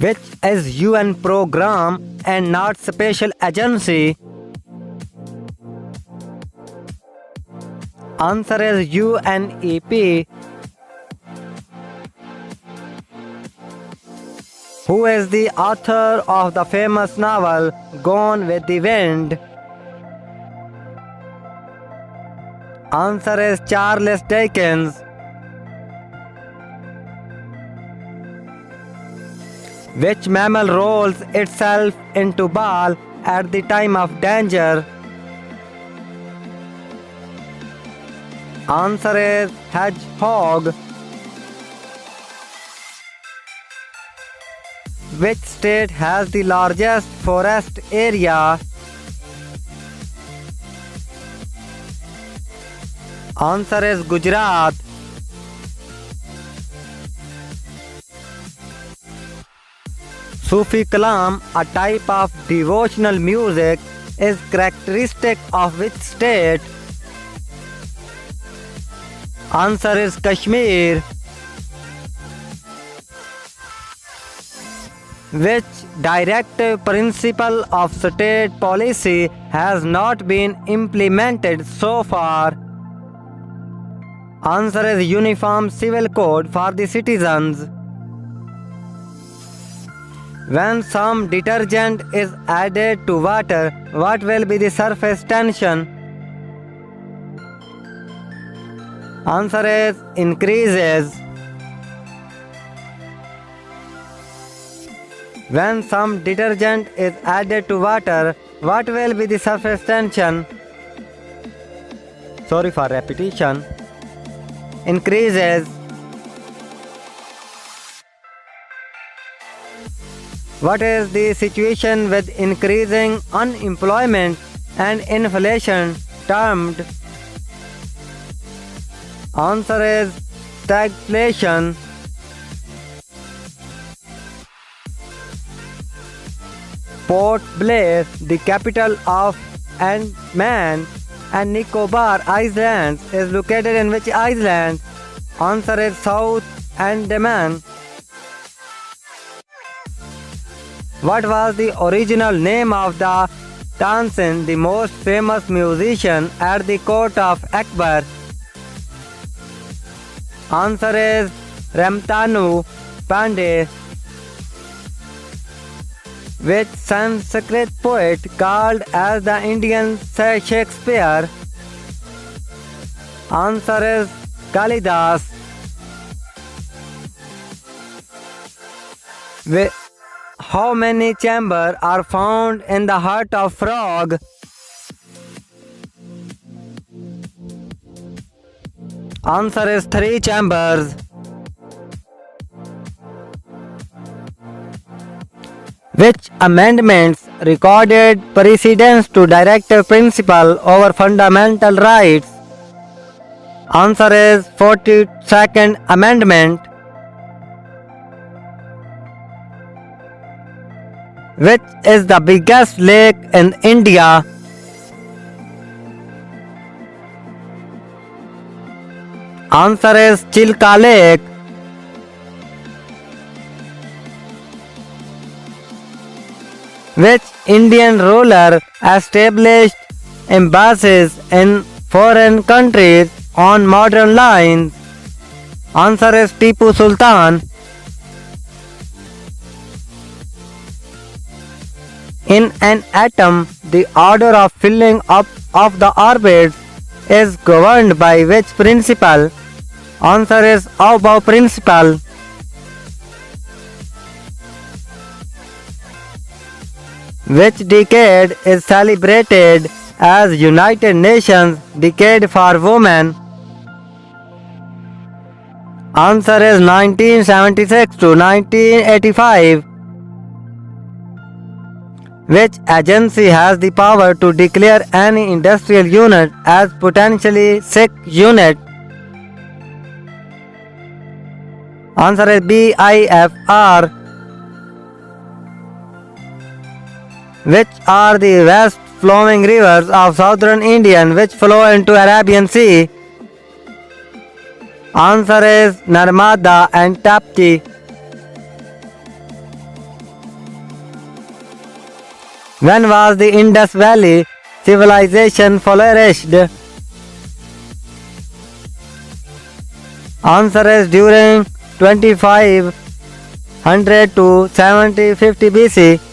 Which is UN program and not special agency? Answer is UNEP. Who is the author of the famous novel Gone with the Wind? Answer is Charles Dickens. Which mammal rolls itself into ball at the time of danger? Answer is hedgehog. Which state has the largest forest area? Answer is Gujarat. Sufi Kalam, a type of devotional music, is characteristic of which state? Answer is Kashmir. Which directive principle of state policy has not been implemented so far? Answer is Uniform Civil Code for the citizens. When some detergent is added to water, what will be the surface tension? Answer is increases. When some detergent is added to water, what will be the surface tension? Sorry for repetition. Increases. What is the situation with increasing unemployment and inflation termed? Answer is stagflation. Port Blair, the capital of Andaman and Nicobar Islands, is located in which island? Answer is South Andaman. What was the original name of the Tansin, the most famous musician at the court of Akbar? Answer is Ramtanu Pandey. Which Sanskrit poet called as the Indian Shakespeare? Answer is Kalidas. How many chambers are found in the heart of frog? Answer is 3 chambers. Which amendments recorded precedence to directive principle over fundamental rights? Answer is 42nd Amendment. Which is the biggest lake in India? Answer is Chilka Lake. Which Indian ruler established embassies in foreign countries on modern lines? Answer is Tipu Sultan. In an atom, the order of filling up of the orbits is governed by which principle? Answer is Aufbau principle. Which decade is celebrated as United Nations Decade for Women? Answer is 1976 to 1985. Which agency has the power to declare any industrial unit as potentially sick unit? Answer is BIFR. Which are the west flowing rivers of southern India which flow into Arabian Sea? Answer is Narmada and Tapti. When was the Indus Valley civilization flourished? Answer is during 2500 to 7050 BC.